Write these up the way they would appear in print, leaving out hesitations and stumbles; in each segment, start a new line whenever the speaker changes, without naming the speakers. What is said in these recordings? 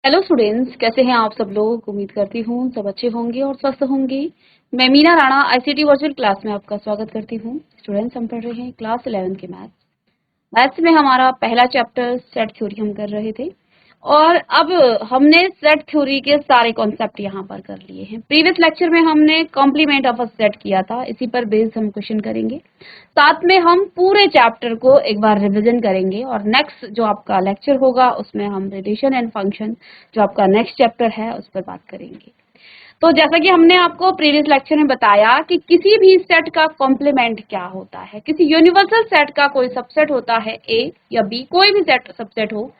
Hello students, कैसे हैं आप सब लोग। उम्मीद करती हूँ सब अच्छे होंगे और स्वस्थ होंगे। मैं Meena Rana ICT virtual class में आपका स्वागत करती हूँ। स्टूडेंट्स, हम पढ़ रहे हैं क्लास 11 के मैथ्स में हमारा पहला चैप्टर सेट थ्योरी हम कर रहे थे और अब हमने सेट थ्योरी के सारे कॉन्सेप्ट यहाँ पर कर लिए हैं। प्रीवियस लेक्चर में हमने कॉम्प्लीमेंट ऑफ अ सेट किया था, इसी पर बेस्ड हम क्वेश्चन करेंगे। साथ में हम पूरे चैप्टर को एक बार रिवीजन करेंगे और नेक्स्ट जो आपका लेक्चर होगा उसमें हम रिलेशन एंड फंक्शन जो आपका नेक्स्ट चैप्टर है उस पर बात करेंगे। तो जैसा कि हमने आपको प्रीवियस लेक्चर में बताया कि किसी भी सेट का कॉम्प्लीमेंट क्या होता है। किसी यूनिवर्सल सेट का कोई सबसेट होता है, ए या बी, कोई भी सेट सबसेट हो,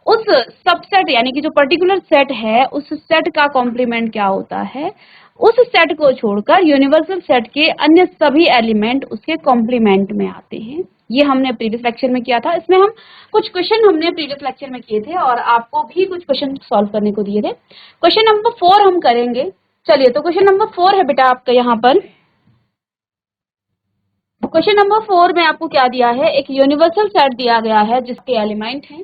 उस सबसेट यानी कि जो पर्टिकुलर सेट है उस सेट का कॉम्प्लीमेंट क्या होता है। उस सेट को छोड़कर यूनिवर्सल सेट के अन्य सभी एलिमेंट उसके कॉम्प्लीमेंट में आते हैं। ये हमने प्रीवियस लेक्चर में किया था। इसमें हम कुछ क्वेश्चन हमने प्रीवियस लेक्चर में किए थे और आपको भी कुछ क्वेश्चन सॉल्व करने को दिए थे। क्वेश्चन नंबर 4 हम करेंगे। चलिए, तो क्वेश्चन नंबर 4 है बेटा आपका यहाँ पर। क्वेश्चन नंबर 4 में आपको क्या दिया है, एक यूनिवर्सल सेट दिया गया है जिसके एलिमेंट हैं।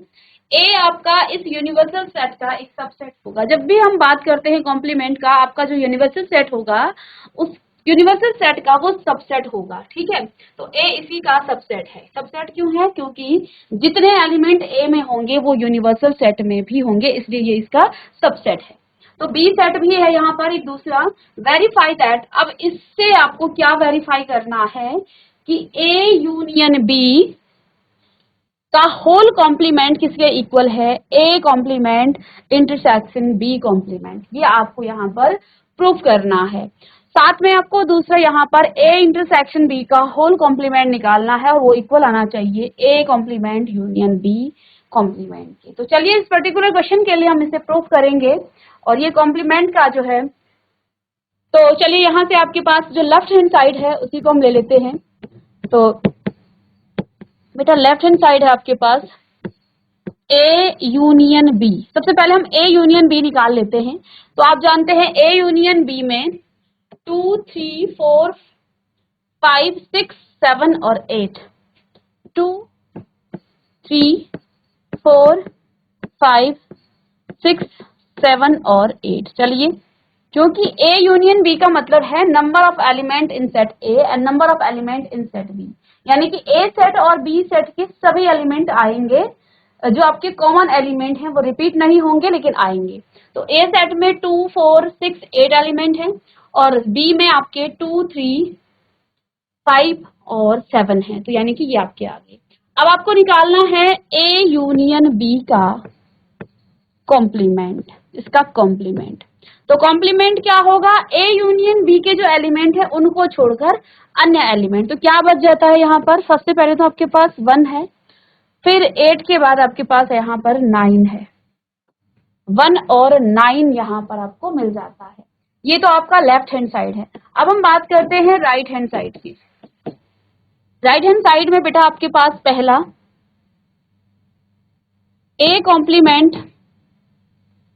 ए आपका इस यूनिवर्सल सेट का एक सबसेट होगा। जब भी हम बात करते हैं कॉम्प्लीमेंट का, आपका जो यूनिवर्सल सेट होगा उस यूनिवर्सल सेट का वो सबसेट होगा। ठीक है, तो ए इसी का सबसेट है। सबसेट क्यों है? क्योंकि जितने एलिमेंट ए में होंगे वो यूनिवर्सल सेट में भी होंगे, इसलिए ये इसका सबसेट है। तो बी सेट भी है यहाँ पर एक दूसरा। वेरीफाई दैट, अब इससे आपको क्या वेरीफाई करना है कि ए यूनियन बी का होल कॉम्प्लीमेंट किसके इक्वल है, A complement intersection B complement. ये आपको यहाँ पर प्रूफ करना है। साथ में आपको दूसरा यहाँ पर ए इंटरसेक्शन बी का होल कॉम्प्लीमेंट निकालना है और वो इक्वल आना चाहिए A complement union B complement के। तो चलिए, इस पर्टिकुलर क्वेश्चन के लिए हम इसे प्रूफ करेंगे और ये कॉम्प्लीमेंट का जो है, तो चलिए यहाँ से आपके पास जो लेफ्ट हैंड साइड है उसी को हम ले लेते हैं। तो बेटा लेफ्ट हैंड साइड है आपके पास ए यूनियन बी। सबसे पहले हम ए यूनियन बी निकाल लेते हैं। तो आप जानते हैं ए यूनियन बी में 2 3 4 5 6 7 और 8, 2 3 4 5 6 7 और 8। चलिए, क्योंकि ए यूनियन बी का मतलब है number of element in set A and number of element in set B, यानी कि ए सेट और बी सेट के सभी एलिमेंट आएंगे। जो आपके कॉमन एलिमेंट हैं वो रिपीट नहीं होंगे लेकिन आएंगे। तो ए सेट में 2 4 6 8 एलिमेंट हैं और बी में आपके 2 3 5 और 7 है। तो यानी कि ये आपके आगे। अब आपको निकालना है ए यूनियन बी का कॉम्प्लीमेंट, इसका कॉम्प्लीमेंट। तो कॉम्प्लीमेंट क्या होगा, ए यूनियन बी के जो एलिमेंट है उनको छोड़कर अन्य एलिमेंट। तो क्या बच जाता है यहाँ पर, सबसे पहले तो आपके पास 1 है, फिर 8 के बाद आपके पास यहाँ पर 9 है। 1 और 9 यहाँ पर आपको मिल जाता है। ये तो आपका लेफ्ट हैंड साइड है। अब हम बात करते हैं राइट हैंड साइड की। राइट हैंड साइड में बेटा आपके पास पहला ए कॉम्प्लीमेंट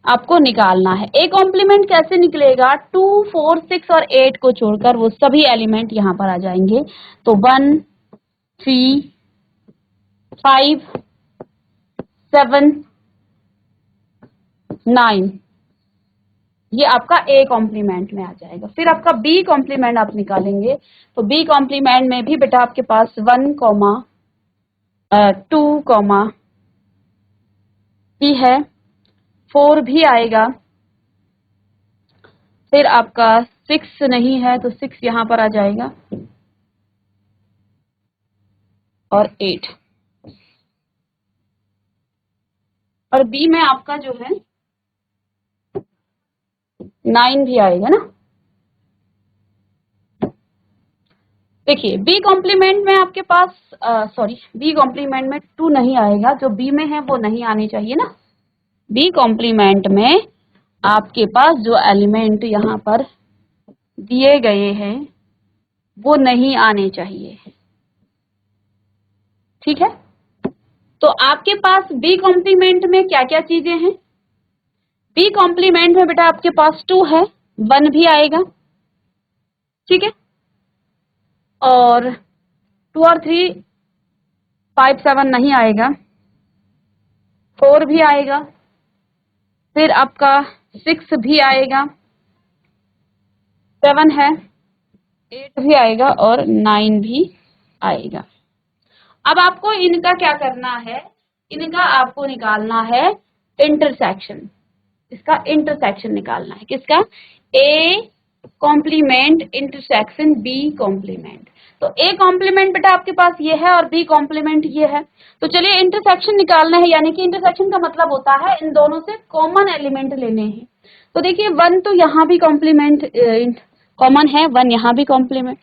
आपको निकालना है। ए कॉम्प्लीमेंट कैसे निकलेगा, 2 4 6 और 8 को छोड़कर वो सभी एलिमेंट यहां पर आ जाएंगे। तो 1 3 5 7 9 ये आपका ए कॉम्प्लीमेंट में आ जाएगा। फिर आपका बी कॉम्प्लीमेंट आप निकालेंगे। तो बी कॉम्प्लीमेंट में भी बेटा आपके पास 1 2 भी है, 4 भी आएगा, फिर आपका 6 नहीं है तो 6 यहां पर आ जाएगा और 8। और बी में आपका जो है 9 भी आएगा ना। देखिए, बी कॉम्प्लीमेंट में आपके पास बी कॉम्प्लीमेंट में 2 नहीं आएगा, जो बी में है वो नहीं आनी चाहिए ना। बी कॉम्प्लीमेंट में आपके पास जो एलिमेंट यहाँ पर दिए गए हैं वो नहीं आने चाहिए। ठीक है, तो आपके पास बी कॉम्प्लीमेंट में क्या क्या चीजें हैं। बी कॉम्प्लीमेंट में बेटा आपके पास 2 है, 1 भी आएगा। ठीक है, और 2 और 3 5 7 नहीं आएगा, 4 भी आएगा, फिर आपका 6 भी आएगा, 7 है, 8 भी आएगा और 9 भी आएगा। अब आपको इनका क्या करना है, इनका आपको निकालना है इंटरसेक्शन। इसका इंटरसेक्शन निकालना है, किसका? A complement intersection B complement. तो ए कॉम्प्लीमेंट बेटा आपके पास ये है और बी कॉम्प्लीमेंट ये है। तो चलिए इंटरसेक्शन निकालना है, यानी कि इंटरसेक्शन का मतलब होता है इन दोनों से कॉमन एलिमेंट लेने हैं। तो देखिए 1 तो यहाँ भी कॉम्प्लीमेंट कॉमन है, 1 यहाँ भी कॉम्प्लीमेंट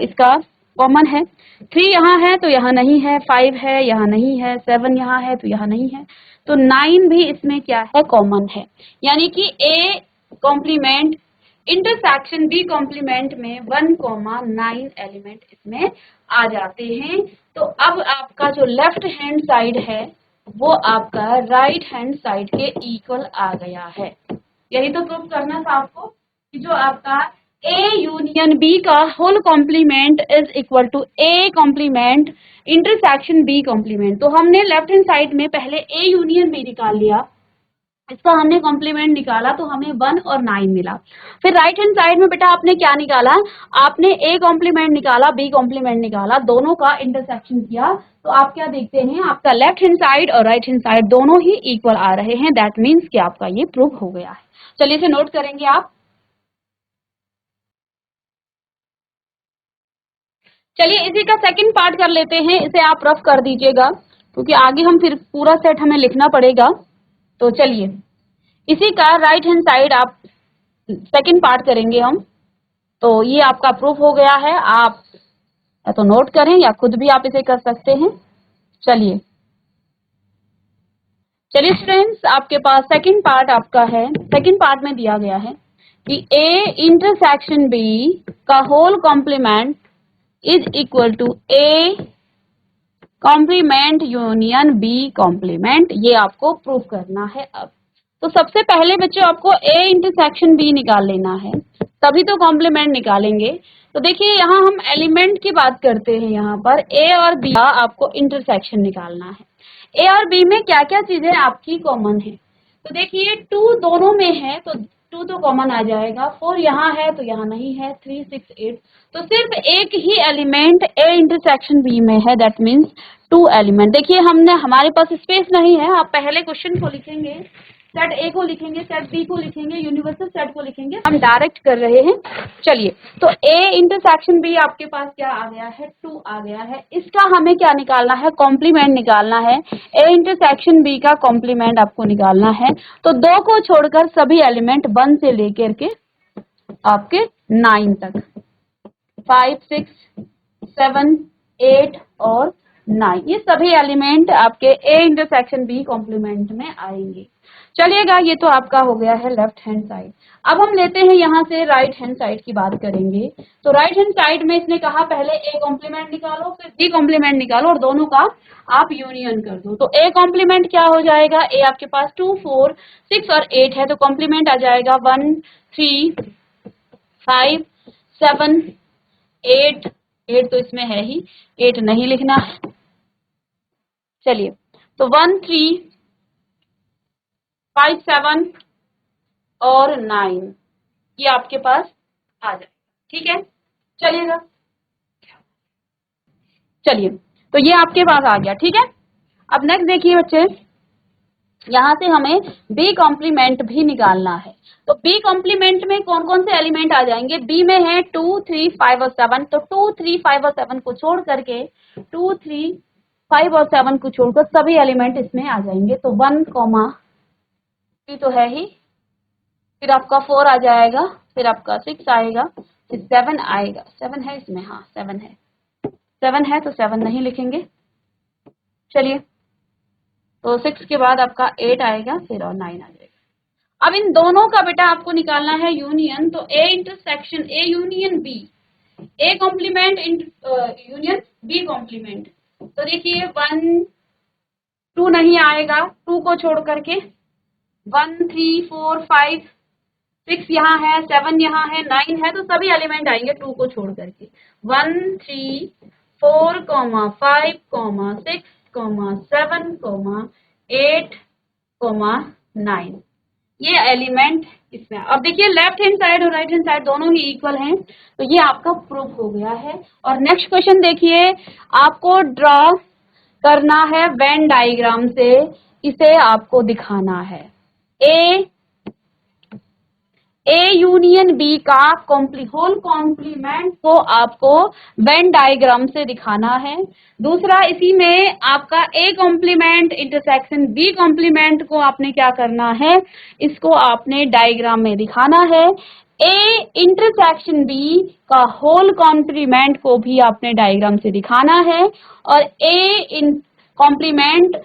इसका कॉमन है, 3 यहाँ है तो यहाँ नहीं है, 5 है यहाँ नहीं है, 7 यहाँ है तो यहाँ नहीं है, तो 9 भी इसमें क्या है? कॉमन है। यानी कि A complement intersection B complement में 1,9 एलिमेंट इसमें आ जाते हैं। तो अब आपका जो लेफ्ट हैंड साइड है वो आपका राइट हैंड साइड के इक्वल आ गया है। यही तो प्रूव करना था आपको कि जो आपका ए यूनियन बी का whole complement is equal to A complement intersection B complement. तो हमने लेफ्ट हैंड साइड में पहले ए यूनियन बी निकाल लिया, इसका हमने कॉम्प्लीमेंट निकाला तो हमें 1 और 9 मिला। फिर राइट हैंड साइड में बेटा आपने क्या निकाला? आपने ए कॉम्प्लीमेंट निकाला, बी कॉम्प्लीमेंट निकाला, दोनों का इंटरसेक्शन किया, तो आप क्या देखते हैं? आपका लेफ्ट हैंड साइड और राइट हैंड साइड दोनों ही इक्वल आ रहे हैं। दैट मीन्स कि आपका ये प्रूव हो गया है। चलिए इसे नोट करेंगे आप। चलिए इसी का सेकंड पार्ट कर लेते हैं, इसे आप रफ कर दीजिएगा क्योंकि आगे हम फिर पूरा सेट हमें लिखना पड़ेगा। तो चलिए इसी का राइट हैंड साइड आप सेकंड पार्ट करेंगे हम। तो ये आपका प्रूफ हो गया है, आप या तो नोट करें या खुद भी आप इसे कर सकते हैं। चलिए चलिए स्टूडेंट्स, आपके पास सेकंड पार्ट आपका है। सेकंड पार्ट में दिया गया है कि ए इंटरसेक्शन बी का whole complement is equal to A complement union B complement. ये आपको प्रूफ करना है। अब तो सबसे पहले बच्चों आपको ए इंटरसेक्शन बी निकाल लेना है, तभी तो कॉम्प्लीमेंट निकालेंगे। तो देखिए यहाँ हम एलिमेंट की बात करते हैं, यहाँ पर ए और बी का आपको इंटरसेक्शन निकालना है। ए और बी में क्या क्या चीजें आपकी कॉमन है? तो देखिए 2 दोनों में है तो 2 तो कॉमन आ जाएगा, 4 यहाँ है तो यहाँ नहीं है, 3 6 8 तो सिर्फ एक ही एलिमेंट ए इंटरसेक्शन बी में है। That means 2 element. देखिए हमने हमारे पास स्पेस नहीं है, आप पहले क्वेश्चन को लिखेंगे, सेट ए को लिखेंगे, सेट बी को लिखेंगे, यूनिवर्सल सेट को लिखेंगे, हम डायरेक्ट कर रहे हैं। चलिए तो ए इंटरसेक्शन बी आपके पास क्या आ गया है? 2 आ गया है। इसका हमें क्या निकालना है? कॉम्प्लीमेंट निकालना है। ए इंटरसेक्शन बी का कॉम्प्लीमेंट आपको निकालना है। तो 2 को छोड़कर सभी एलिमेंट 1 से लेकर के आपके 9 तक, 5 6 7 8 और 9, ये सभी एलिमेंट आपके ए इंटरसेक्शन बी कॉम्प्लीमेंट में आएंगे। चलिएगा ये तो आपका हो गया है लेफ्ट हैंड साइड। अब हम लेते हैं यहाँ से राइट हैंड साइड की बात करेंगे। तो राइट हैंड साइड में इसने कहा पहले ए कॉम्प्लीमेंट निकालो फिर बी कॉम्प्लीमेंट निकालो और दोनों का आप यूनियन कर दो। तो ए कॉम्प्लीमेंट क्या हो जाएगा? ए आपके पास 2 4 6 और 8 है तो कॉम्प्लीमेंट आ जाएगा 1 3 5 7 8 8 तो इसमें है ही, 8 नहीं लिखना। चलिए तो 1 3 5 7 और 9 ये आपके पास आ जाए। ठीक है, चलिएगा। चलिए तो ये आपके पास आ गया। ठीक है, अब नेक्स्ट देखिए बच्चे, यहाँ से हमें बी कॉम्प्लीमेंट भी निकालना है। तो बी कॉम्प्लीमेंट में कौन कौन से एलिमेंट आ जाएंगे? बी में है 2 3 5 और 7। तो 2 3 5 और 7 को छोड़ करके 2 3 5 और 7 को छोड़कर सभी एलिमेंट इसमें आ जाएंगे। तो 1 3 तो है ही, फिर आपका 4 आ जाएगा, फिर आपका 6 आएगा, फिर 7 आएगा। 7 है इसमें, हाँ 7 है, 7 है तो 7 नहीं लिखेंगे। चलिए तो 6 के बाद आपका 8 आएगा, फिर और 9 आ जाएगा। अब इन दोनों का बेटा आपको निकालना है यूनियन। तो A intersection A union B, A complement union B complement. तो देखिए 1 2 नहीं आएगा, 2 को छोड़ करके 1 3 4 5 6 यहाँ है, 7 यहाँ है, 9 है तो सभी एलिमेंट आएंगे 2 को छोड़ करके। 1 3 4 5 6 7 8 9, ये एलिमेंट इसमें। अब देखिए लेफ्ट हैंड साइड और राइट हैंड साइड दोनों ही इक्वल हैं, तो ये आपका प्रूफ हो गया है। और नेक्स्ट क्वेश्चन देखिए, आपको ड्रॉ करना है वेन डायग्राम से, इसे आपको दिखाना है। ए यूनियन बी का होल कॉम्प्लीमेंट को आपको वेन डायग्राम से दिखाना है। दूसरा, इसी में आपका A complement intersection B complement को आपने क्या करना है, इसको आपने डायग्राम में दिखाना है। ए इंटरसेक्शन बी का होल कॉम्प्लीमेंट को भी आपने डायग्राम से दिखाना है, और ए इन कॉम्प्लीमेंट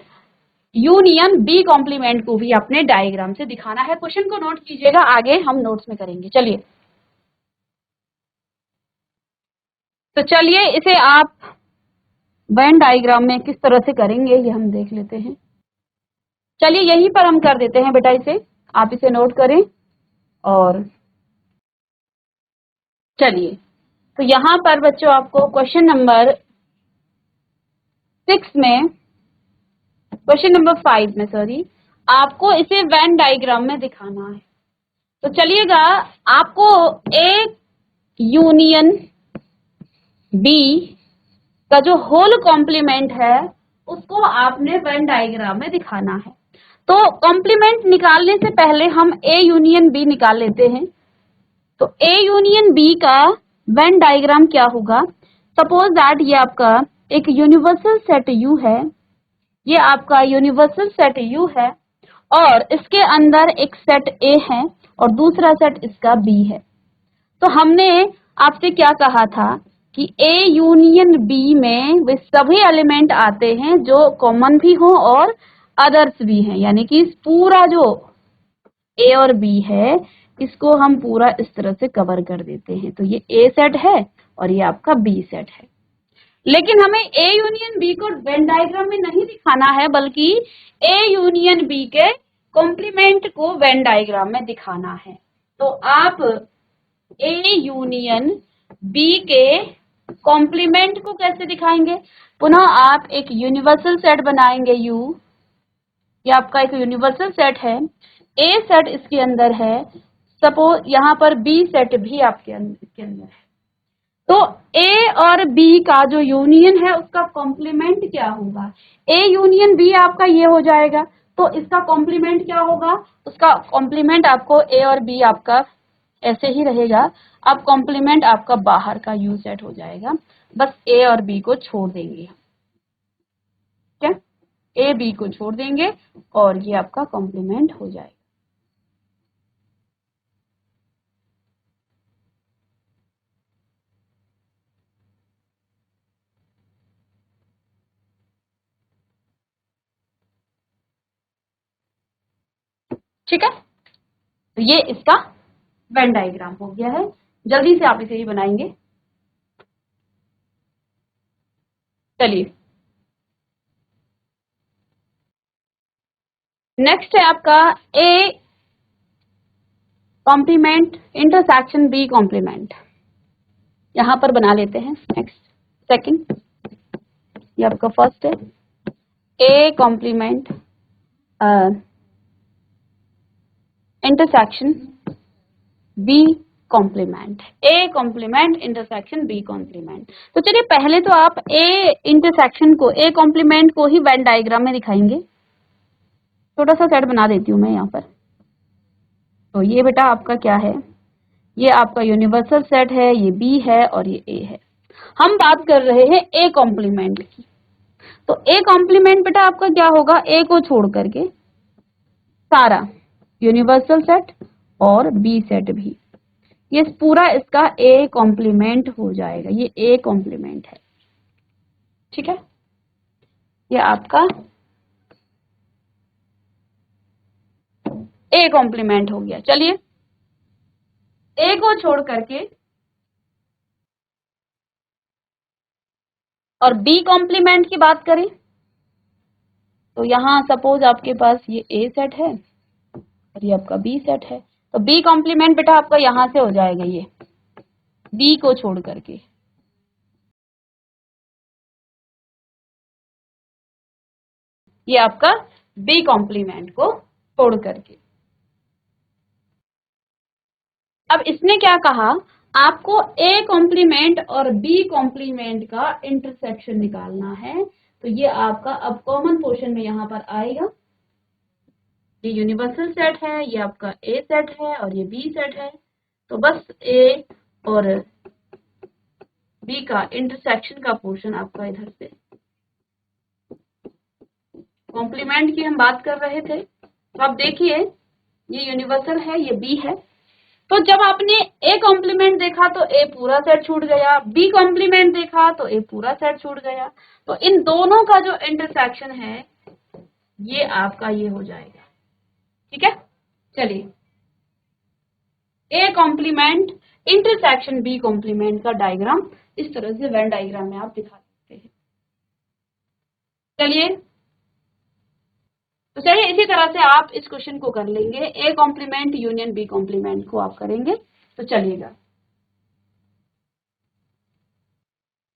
यूनियन बी कॉम्प्लीमेंट को भी अपने डायग्राम से दिखाना है। क्वेश्चन को नोट कीजिएगा, आगे हम नोट्स में करेंगे। चलिए, तो चलिए इसे आप वेन डायग्राम में किस तरह से करेंगे ये हम देख लेते हैं। चलिए यहीं पर हम कर देते हैं बेटा, इसे आप इसे नोट करें। और चलिए, तो यहां पर बच्चों आपको क्वेश्चन नंबर 6 में, क्वेश्चन नंबर 5 में सॉरी, आपको इसे वेन डायग्राम में दिखाना है। तो चलिएगा, आपको ए यूनियन बी का जो होल कॉम्प्लीमेंट है उसको आपने वेन डायग्राम में दिखाना है। तो कॉम्प्लीमेंट निकालने से पहले हम ए यूनियन बी निकाल लेते हैं। तो ए यूनियन बी का वेन डायग्राम क्या होगा? सपोज दैट ये आपका एक यूनिवर्सल सेट यू है, ये आपका यूनिवर्सल सेट यू है, और इसके अंदर एक सेट ए है और दूसरा सेट इसका बी है। तो हमने आपसे क्या कहा था कि ए यूनियन बी में वे सभी एलिमेंट आते हैं जो कॉमन भी हो और अदर्स भी हैं, यानी कि पूरा जो ए और बी है इसको हम पूरा इस तरह से कवर कर देते हैं। तो ये ए सेट है और ये आपका बी सेट है। लेकिन हमें ए यूनियन बी को वेन डायग्राम में नहीं दिखाना है, बल्कि ए यूनियन बी के कॉम्प्लीमेंट को वेन डायग्राम में दिखाना है। तो आप ए यूनियन बी के कॉम्प्लीमेंट को कैसे दिखाएंगे? पुनः आप एक यूनिवर्सल सेट बनाएंगे यू, ये आपका एक यूनिवर्सल सेट है, ए सेट इसके अंदर है, सपोज यहाँ पर बी सेट भी आपके इसके अंदर है। तो ए और बी का जो यूनियन है उसका कॉम्प्लीमेंट क्या होगा? ए यूनियन बी आपका ये हो जाएगा, तो इसका कॉम्प्लीमेंट क्या होगा? उसका कॉम्प्लीमेंट आपको ए और बी आपका ऐसे ही रहेगा। अब कॉम्प्लीमेंट आपका बाहर का यू सेट हो जाएगा, बस ए और बी को छोड़ देंगे। क्या? ए बी को छोड़ देंगे और ये आपका कॉम्प्लीमेंट हो जाएगा। ठीक है, तो ये इसका वेन डायग्राम हो गया है। जल्दी से आप इसे ही बनाएंगे। चलिए, नेक्स्ट है आपका A complement intersection B complement. यहां पर बना लेते हैं। नेक्स्ट, सेकंड, ये आपका फर्स्ट है A complement intersection B complement, A complement intersection B complement. तो चलिए पहले तो आप ए इंटरसेक्शन को, ए कॉम्प्लीमेंट को ही वेन डायग्राम में दिखाएंगे। छोटा सा सेट बना देती हूं मैं यहाँ पर। तो ये बेटा आपका क्या है? ये आपका यूनिवर्सल सेट है, ये बी है और ये ए है। हम बात कर रहे हैं ए कॉम्प्लीमेंट की। तो ए कॉम्प्लीमेंट बेटा आपका क्या होगा? ए को छोड़ करके सारा यूनिवर्सल सेट और बी सेट भी, ये पूरा इसका ए कॉम्प्लीमेंट हो जाएगा। ये ए कॉम्प्लीमेंट है। ठीक है, ये आपका ए कॉम्प्लीमेंट हो गया। चलिए, ए को छोड़ करके और बी कॉम्प्लीमेंट की बात करें तो यहां सपोज आपके पास ये ए सेट है और ये आपका बी सेट है। तो बी कॉम्प्लीमेंट बेटा आपका यहां से हो जाएगा, ये बी को छोड़ करके। ये आपका बी कॉम्प्लीमेंट को छोड़ करके। अब इसने क्या कहा, आपको ए कॉम्प्लीमेंट और बी कॉम्प्लीमेंट का इंटरसेक्शन निकालना है। तो ये आपका अब कॉमन पोर्शन में यहाँ पर आएगा। ये यूनिवर्सल सेट है, ये आपका ए सेट है और ये बी सेट है। तो बस ए और बी का इंटरसेक्शन का पोर्शन आपका इधर से, कॉम्प्लीमेंट की हम बात कर रहे थे। तो आप देखिए ये यूनिवर्सल है, ये बी है। तो जब आपने ए कॉम्प्लीमेंट देखा तो ए पूरा सेट छूट गया, बी कॉम्प्लीमेंट देखा तो ए पूरा सेट छूट गया। तो इन दोनों का जो इंटरसेक्शन है ये आपका ये हो जाएगा। ठीक है, चलिए A complement intersection B complement का डायग्राम इस तरह से वेन डायग्राम में आप दिखा सकते हैं। चलिए, तो चलिए इसी तरह से आप इस क्वेश्चन को कर लेंगे, A complement union B complement को आप करेंगे। तो चलिएगा,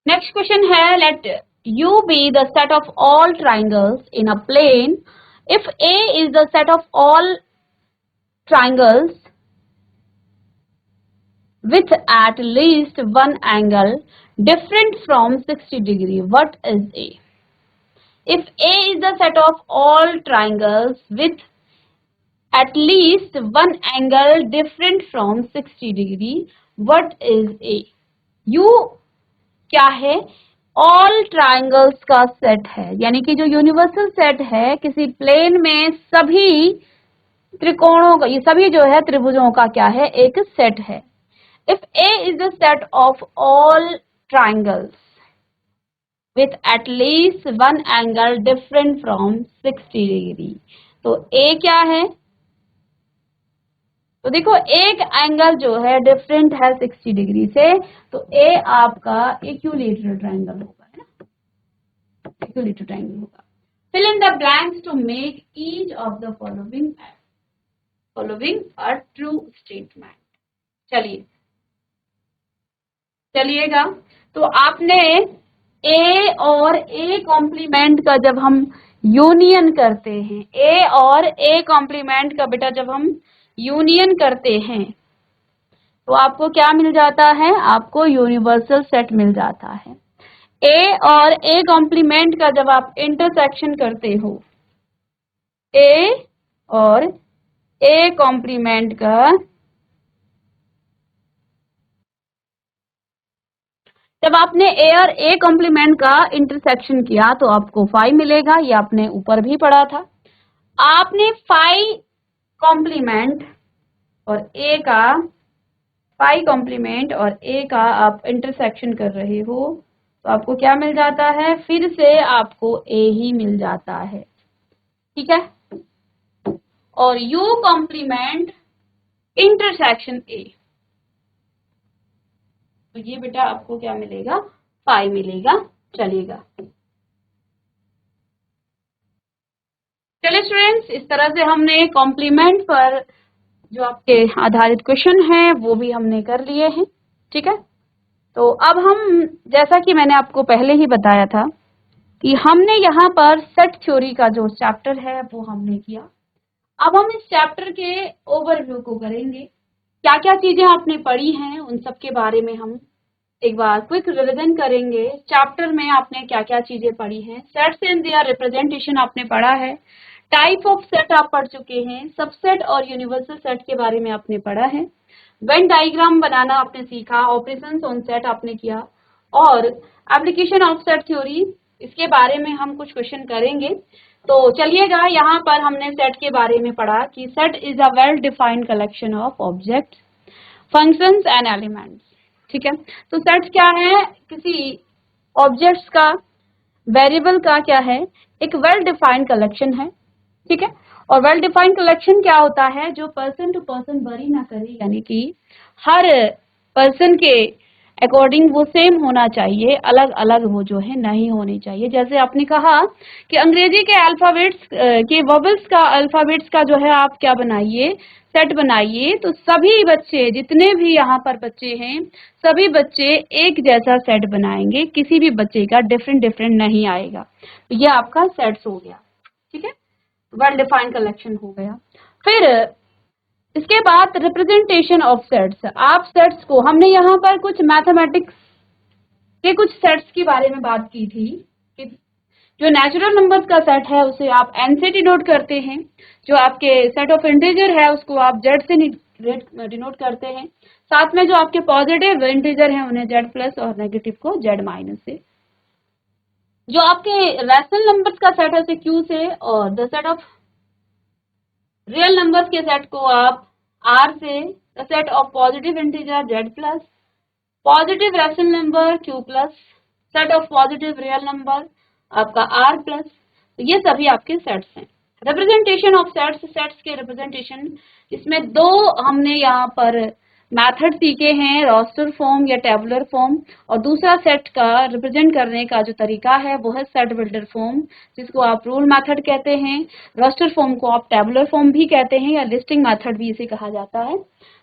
नेक्स्ट क्वेश्चन है, let U be the set of all triangles in a plane if A is the set of all triangles with at least one angle different from 60 degree. What is A? If A is the set of all triangles with at least one angle different from 60 degree, what is A? U क्या है, all triangles का set है, यानी कि जो universal set है किसी plane में सभी त्रिकोणों का, ये सभी जो है त्रिभुजों का क्या है, एक सेट है। If A is the set of all triangles with at least one angle different from 60 degree, तो ए क्या है, तो देखो एक एंगल जो है डिफरेंट है 60 डिग्री से, तो ए आपका इक्विलैटरल ट्रायंगल होगा, है ना, इक्विलैटरल ट्रायंगल होगा। Fill in the blanks to make each of the following a true statement. चलिए, चलिएगा, तो आपने ए और ए कॉम्प्लीमेंट का जब हम यूनियन करते हैं, ए और ए कॉम्प्लीमेंट का बेटा जब हम यूनियन करते हैं तो आपको क्या मिल जाता है, आपको यूनिवर्सल सेट मिल जाता है। ए और ए कॉम्प्लीमेंट का जब आप इंटरसेक्शन करते हो, ए और ए कॉम्प्लीमेंट का जब आपने ए और ए कॉम्प्लीमेंट का इंटरसेक्शन किया तो आपको 5 मिलेगा, ये आपने ऊपर भी पढ़ा था। आपने 5 कॉम्प्लीमेंट और ए का 5 कॉम्प्लीमेंट और ए का आप इंटरसेक्शन कर रहे हो तो आपको क्या मिल जाता है, फिर से आपको ए ही मिल जाता है। ठीक है, और यू कॉम्प्लीमेंट इंटरसेक्शन ए, तो ये बेटा आपको क्या मिलेगा, 5 मिलेगा। चलिएगा, चलिए स्टूडेंट्स, इस तरह से हमने कॉम्प्लीमेंट पर जो आपके आधारित क्वेश्चन हैं वो भी हमने कर लिए हैं। ठीक है, तो अब हम, जैसा कि मैंने आपको पहले ही बताया था कि हमने यहाँ पर सेट थ्योरी का जो चैप्टर है वो हमने किया। अब हम इस चैप्टर के ओवरव्यू को करेंगे, क्या क्या चीजें आपने पढ़ी हैं उन सब के बारे में हम एक बार क्विक रिवीजन करेंगे। चैप्टर में आपने क्या क्या चीजें पढ़ी हैं, सेट्स एंड देयर रिप्रेजेंटेशन आपने पढ़ा है, टाइप ऑफ सेट आप पढ़ चुके हैं, सबसेट और यूनिवर्सल सेट के बारे में आपने पढ़ा है, वेन डायग्राम बनाना आपने सीखा, ऑपरेशंस ऑन सेट आपने किया, और एप्लीकेशन ऑफ सेट थ्योरी, इसके बारे में हम कुछ क्वेश्चन करेंगे। तो चलिएगा, यहाँ पर हमने सेट के बारे में पढ़ा कि set is a well defined collection of object, functions and elements. ठीक है, तो सेट क्या है, किसी ऑब्जेक्ट्स का, वेरिएबल का क्या है, एक वेल डिफाइंड कलेक्शन है। ठीक है, और वेल डिफाइंड कलेक्शन क्या होता है, जो पर्सन टू पर्सन वरी ना करे, यानी कि हर पर्सन के अकॉर्डिंग वो सेम होना चाहिए, अलग अलग वो जो है नहीं होनी चाहिए। जैसे आपने कहा कि अंग्रेजी के अल्फाबेट्स के वोवेल्स का, अल्फाबेट्स का जो है आप क्या बनाइए, सेट बनाइए, तो सभी बच्चे, जितने भी यहाँ पर बच्चे हैं, सभी बच्चे एक जैसा सेट बनाएंगे, किसी भी बच्चे का डिफरेंट डिफरेंट नहीं आएगा। तो ये आपका सेट्स हो गया। ठीक है, वेल डिफाइंड कलेक्शन हो गया। फिर इसके बाद रिप्रेजेंटेशन ऑफ सेट्स। आप सेट्स को, हमने यहाँ पर कुछ मैथमेटिक्स के कुछ सेट्स के बारे में बात की थी कि जो नेचुरल नंबर्स का सेट है उसे आप n से डिनोट करते हैं, जो आपके सेट ऑफ इंटीजर है उसको आप z से डिनोट करते हैं, साथ में जो आपके पॉजिटिव इंटीजर हैं उन्हें z प्लस और नेगेटिव को z माइनस से। जो आपके रैशनल नंबर्स का सेट है उसे q से, और the set of real numbers के सेट को आप r से, the set of positive integer z plus, positive rational number q plus, set of positive real number आपका r प्लस। तो ये सभी आपके सेट्स हैं। रिप्रेजेंटेशन ऑफ सेट्स, सेट्स के रिप्रेजेंटेशन, इसमें दो हमने यहाँ पर मेथड सीखे हैं, रोस्टर फॉर्म या टेबुलर फॉर्म, और दूसरा सेट का रिप्रेजेंट करने का जो तरीका है वो है सेट बिल्डर फॉर्म, जिसको आप रूल मेथड कहते हैं। रोस्टर फॉर्म को आप टेबुलर फॉर्म भी कहते हैं या लिस्टिंग मेथड भी इसे कहा जाता है।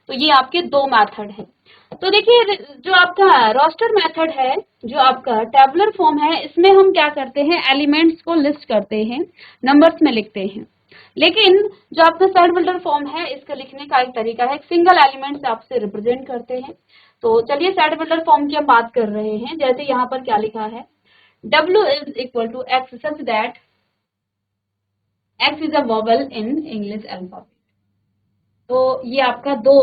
तो ये आपके दो मेथड हैं। तो देखिए, जो आपका रोस्टर मेथड है, जो आपका टेबुलर फॉर्म है, इसमें हम क्या करते हैं, एलिमेंट्स को लिस्ट करते हैं, नंबर्स में लिखते हैं। लेकिन जो आपका सेट बिल्डर फॉर्म है, इसका लिखने का एक तरीका है, एक सिंगल एलिमेंट से आपसे रिप्रेजेंट करते हैं। तो चलिए सेट बिल्डर फॉर्म की हम बात कर रहे हैं। जैसे यहाँ पर क्या लिखा है, W is equal to x such that x is a vowel in English alphabet. तो ये आपका दो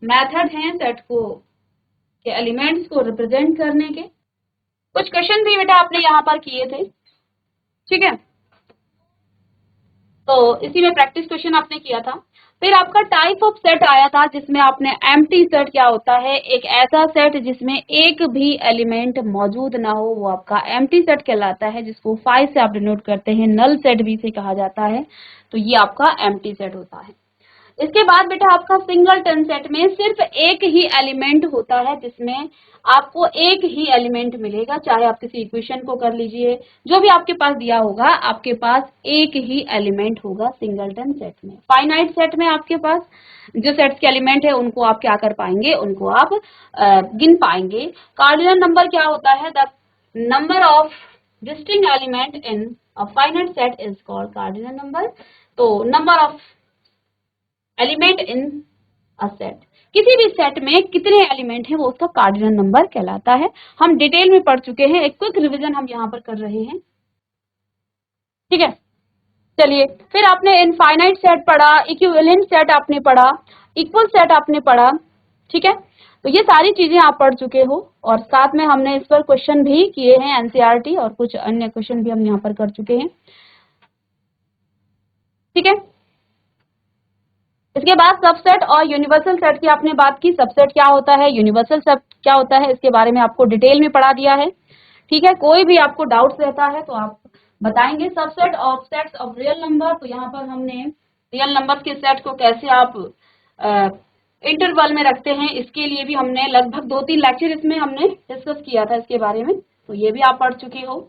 मेथड हैं सेट को के एलिमेंट्स को रिप्रेजेंट करने के। कुछ क्वेश्चन भी बेटा आपने यहाँ पर किए थे, ठीक है, तो इसी में प्रैक्टिस क्वेश्चन आपने किया था। फिर आपका टाइप ऑफ सेट आया था जिसमें आपने एम्प्टी सेट क्या होता है, एक ऐसा सेट जिसमें एक भी एलिमेंट मौजूद ना हो, वो आपका एम्प्टी सेट कहलाता है, जिसको 5 से आप डिनोट करते हैं, नल सेट भी से कहा जाता है। तो ये आपका एम्प्टी सेट होता है। इसके बाद बेटा आपका सिंगलटन सेट में सिर्फ एक ही एलिमेंट होता है, जिसमें आपको एक ही एलिमेंट मिलेगा, चाहे आप किसी इक्वेशन को कर लीजिए, जो भी आपके पास दिया होगा, आपके पास एक ही एलिमेंट होगा सिंगलटन सेट में। फाइनाइट सेट में आपके पास जो सेट्स के एलिमेंट है उनको आप क्या कर पाएंगे, उनको आप गिन पाएंगे। कार्डिनल नंबर क्या होता है, the number of distinct element in a finite set is called cardinal number. तो number of element in a set, किसी भी सेट में कितने एलिमेंट हैं वो उसका कार्डिनल नंबर कहलाता है। हम डिटेल में पढ़ चुके हैं, एक क्विक रिवीजन हम यहाँ पर कर रहे हैं, ठीक है। चलिए, फिर आपने इनफाइनाइट सेट पढ़ा, इक्विवेलेंट सेट आपने पढ़ा, इक्वल सेट आपने पढ़ा, ठीक है। तो ये सारी चीजें आप पढ़ चुके हो, और साथ में हमने इस पर क्वेश्चन भी किए हैं एनसीईआरटी, और कुछ अन्य क्वेश्चन भी हम यहाँ पर कर चुके हैं, ठीक है। इसके बाद सबसेट और यूनिवर्सल सेट की आपने बात की। सबसेट क्या होता है, यूनिवर्सल सेट क्या होता है, इसके बारे में आपको डिटेल में पढ़ा दिया है, ठीक है। कोई भी आपको डाउट्स रहता है तो आप बताएंगे। Subset of sets of real number, तो यहाँ पर हमने रियल नंबर्स के सेट को कैसे आप इंटरवल में रखते हैं, इसके लिए भी हमने लगभग 2-3 लेक्चर इसमें हमने डिस्कस किया था इसके बारे में, तो ये भी आप पढ़ चुके हो।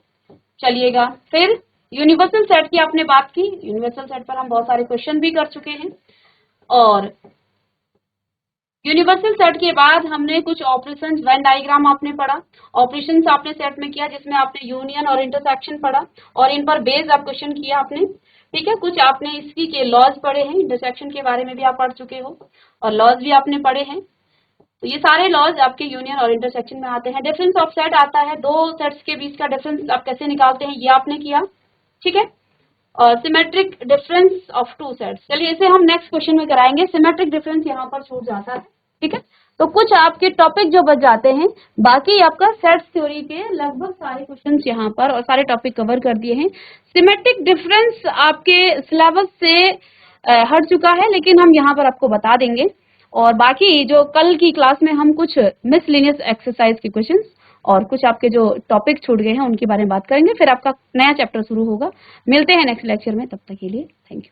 चलिएगा, फिर यूनिवर्सल सेट की आपने बात की। यूनिवर्सल सेट पर हम बहुत सारे क्वेश्चन भी कर चुके हैं, और यूनिवर्सल सेट के बाद हमने कुछ ऑपरेशंस, वेन डायग्राम आपने पढ़ा, ऑपरेशंस आपने सेट में किया, जिसमें आपने यूनियन और इंटरसेक्शन पढ़ा, और इन पर बेस्ड आप क्वेश्चन किया आपने, ठीक है। कुछ आपने इसी के लॉज पढ़े हैं, इंटरसेक्शन के बारे में भी आप पढ़ चुके हो, और लॉज भी आपने पढ़े हैं। तो ये सारे लॉज आपके यूनियन और इंटरसेक्शन में आते हैं। डिफरेंस ऑफ सेट आता है, दो सेट्स के बीच का डिफरेंस आप कैसे निकालते हैं, ये आपने किया, ठीक है। और symmetric difference of two sets, चलिए इसे हम नेक्स्ट क्वेश्चन में कराएंगे। सिमेट्रिक डिफरेंस यहाँ पर छूट जाता है, ठीक है। तो कुछ आपके टॉपिक जो बच जाते हैं, बाकी आपका सेट्स थ्योरी के लगभग सारे क्वेश्चंस यहाँ पर और सारे टॉपिक कवर कर दिए हैं। सिमेट्रिक डिफरेंस आपके सिलेबस से हट चुका है, लेकिन हम यहाँ पर आपको बता देंगे, और बाकी जो कल की क्लास में हम कुछ मिसलिनियस एक्सरसाइज के क्वेश्चंस और कुछ आपके जो टॉपिक छूट गए हैं उनके बारे में बात करेंगे। फिर आपका नया चैप्टर शुरू होगा। मिलते हैं नेक्स्ट लेक्चर में, तब तक के लिए थैंक यू।